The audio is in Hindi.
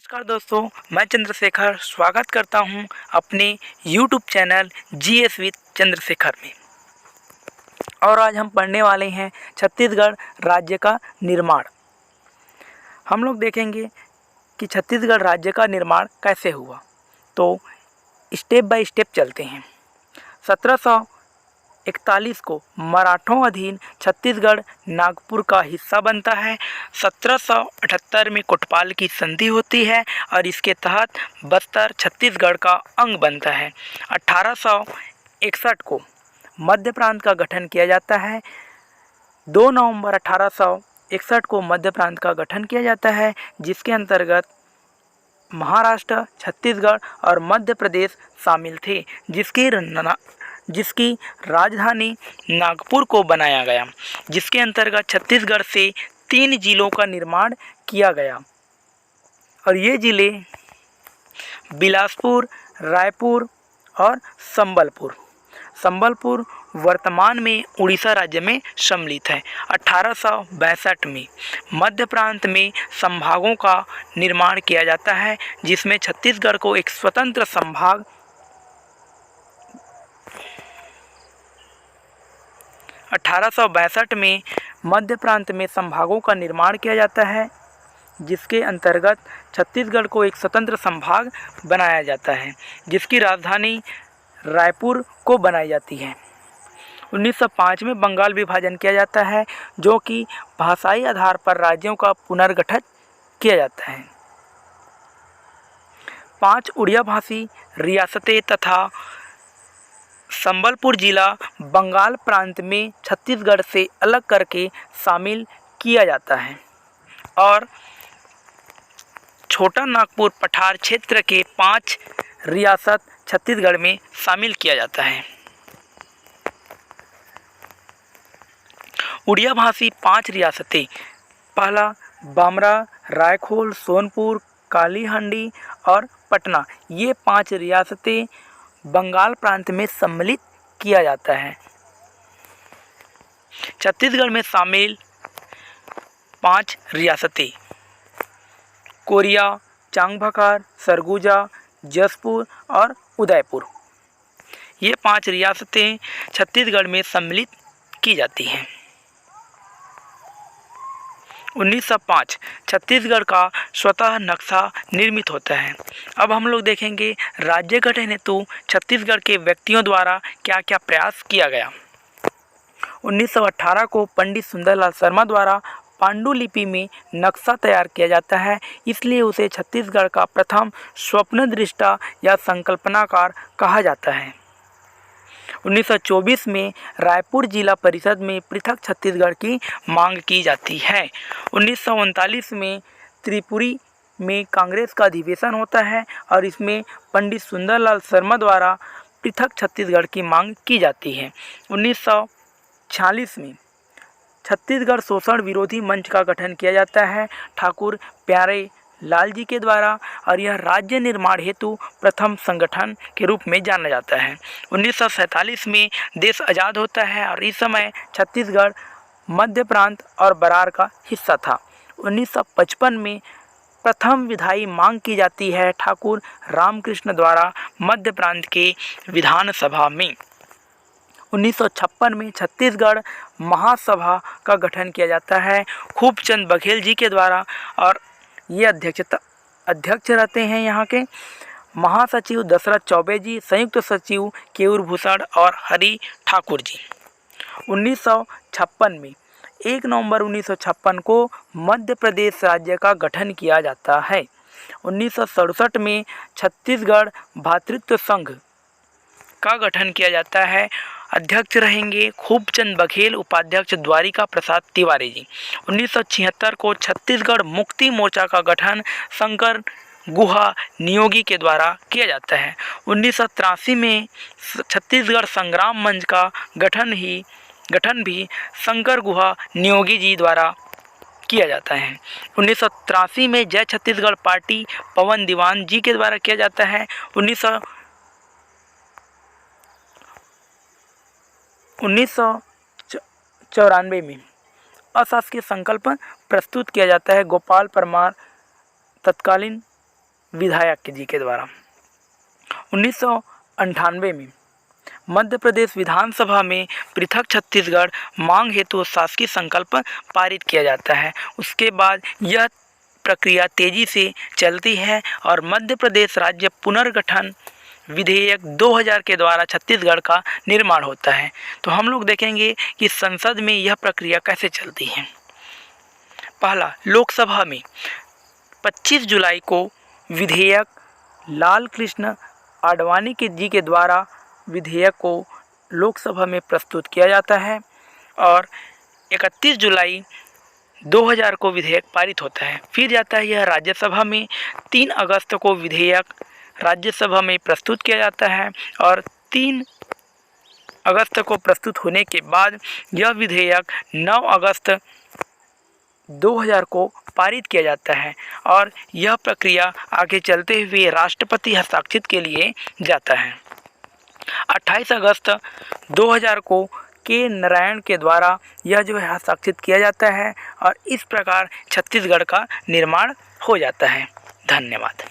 नमस्कार दोस्तों, मैं चंद्रशेखर स्वागत करता हूं अपने YouTube channel GS with Chandrashekhar में। और आज हम पढ़ने वाले हैं छत्तीसगढ़ राज्य का निर्माण। हम लोग देखेंगे कि छत्तीसगढ़ राज्य का निर्माण कैसे हुआ। तो स्टेप बाय स्टेप चलते हैं। 1741 को मराठों अधीन छत्तीसगढ़ नागपुर का हिस्सा बनता है। 1778 में कोटपाल की संधि होती है और इसके तहत बस्तर छत्तीसगढ़ का अंग बनता है। 1861 को मध्य प्रांत का गठन किया जाता है। 2 नवंबर 1861 को मध्य प्रांत का गठन किया जाता है, जिसके अंतर्गत महाराष्ट्र, छत्तीसगढ़ और मध्य प्रदेश शामिल थे, जिसकी राजधानी नागपुर को बनाया गया, जिसके अंतर्गत छत्तीसगढ़ से 3 जिलों का निर्माण किया गया। और ये ज़िले बिलासपुर, रायपुर और संबलपुर वर्तमान में उड़ीसा राज्य में सम्मिलित है। 1862 में मध्य प्रांत में संभागों का निर्माण किया जाता है, जिसमें छत्तीसगढ़ को एक स्वतंत्र संभाग 1862 में मध्य प्रांत में संभागों का निर्माण किया जाता है, जिसके अंतर्गत छत्तीसगढ़ को एक स्वतंत्र संभाग बनाया जाता है, जिसकी राजधानी रायपुर को बनाई जाती है। 1905 में बंगाल विभाजन किया जाता है, जो कि भाषाई आधार पर राज्यों का पुनर्गठन किया जाता है। 5 उड़िया भाषी रियासतें तथा संबलपुर जिला बंगाल प्रांत में छत्तीसगढ़ से अलग करके शामिल किया जाता है और छोटा नागपुर पठार क्षेत्र के 5 रियासत छत्तीसगढ़ में शामिल किया जाता है। उड़िया भाषी 5 रियासतें, पहला बामरा, रायखोल, सोनपुर, कालीहंडी और पटना, ये 5 रियासतें बंगाल प्रांत में सम्मिलित किया जाता है। छत्तीसगढ़ में शामिल 5 रियासतें कोरिया, चांगभकार, सरगुजा, जसपुर और उदयपुर, ये 5 रियासतें छत्तीसगढ़ में सम्मिलित की जाती हैं। 1905 छत्तीसगढ़ का स्वतः नक्शा निर्मित होता है। अब हम लोग देखेंगे राज्य गठन हेतु छत्तीसगढ़ के व्यक्तियों द्वारा क्या क्या प्रयास किया गया। 1918 को पंडित सुंदरलाल शर्मा द्वारा पांडुलिपि में नक्शा तैयार किया जाता है, इसलिए उसे छत्तीसगढ़ का प्रथम स्वप्नदृष्टा या संकल्पनाकार कहा जाता है। 1924 में रायपुर जिला परिषद में पृथक छत्तीसगढ़ की मांग की जाती है। 1939 में त्रिपुरी में कांग्रेस का अधिवेशन होता है और इसमें पंडित सुंदरलाल शर्मा द्वारा पृथक छत्तीसगढ़ की मांग की जाती है। 1946 में छत्तीसगढ़ शोषण विरोधी मंच का गठन किया जाता है ठाकुर प्यारे लाल जी के द्वारा, और यह राज्य निर्माण हेतु प्रथम संगठन के रूप में जाना जाता है। 1947 में देश आज़ाद होता है और इस समय छत्तीसगढ़ मध्य प्रांत और बरार का हिस्सा था। 1955 में प्रथम विधायी मांग की जाती है ठाकुर रामकृष्ण द्वारा मध्य प्रांत के विधानसभा में। 1956 में छत्तीसगढ़ महासभा का गठन किया जाता है खूबचंद बघेल जी के द्वारा, और ये अध्यक्ष रहते हैं यहाँ के महासचिव दशरथ चौबे जी, संयुक्त सचिव केयूर भूषण और हरि ठाकुर जी। 1956 में 1 नवंबर 1956 को मध्य प्रदेश राज्य का गठन किया जाता है। 1967 में छत्तीसगढ़ भातृत्व संघ का गठन किया जाता है। अध्यक्ष रहेंगे खूबचंद बघेल, उपाध्यक्ष द्वारिका प्रसाद तिवारी जी। 1976 को छत्तीसगढ़ मुक्ति मोर्चा का गठन शंकर गुहा नियोगी के द्वारा किया जाता है। 1983 में छत्तीसगढ़ संग्राम मंच का गठन भी शंकर गुहा नियोगी जी द्वारा किया जाता है। 1983 में जय छत्तीसगढ़ पार्टी पवन दीवान जी के द्वारा किया जाता है। 1994 में अशासकीय संकल्प प्रस्तुत किया जाता है। गोपाल परमार तत्कालीन विधायक जी के द्वारा। 1998 में मध्य प्रदेश विधानसभा में पृथक छत्तीसगढ़ मांग हेतु शासकीय संकल्प पारित किया जाता है। उसके बाद यह प्रक्रिया तेजी से चलती है और मध्य प्रदेश राज्य पुनर्गठन विधेयक 2000 के द्वारा छत्तीसगढ़ का निर्माण होता है। तो हम लोग देखेंगे कि संसद में यह प्रक्रिया कैसे चलती है। पहला, लोकसभा में 25 जुलाई को विधेयक लाल कृष्ण आडवाणी जी के द्वारा विधेयक को लोकसभा में प्रस्तुत किया जाता है और 31 जुलाई 2000 को विधेयक पारित होता है। फिर जाता है यह राज्यसभा में। 3 अगस्त को विधेयक राज्यसभा में प्रस्तुत किया जाता है और 3 अगस्त को प्रस्तुत होने के बाद यह विधेयक 9 अगस्त 2000 को पारित किया जाता है और यह प्रक्रिया आगे चलते हुए राष्ट्रपति हस्ताक्षर के लिए जाता है। 28 अगस्त 2000 को के नारायण के द्वारा यह जो है हस्ताक्षरित किया जाता है और इस प्रकार छत्तीसगढ़ का निर्माण हो जाता है। धन्यवाद।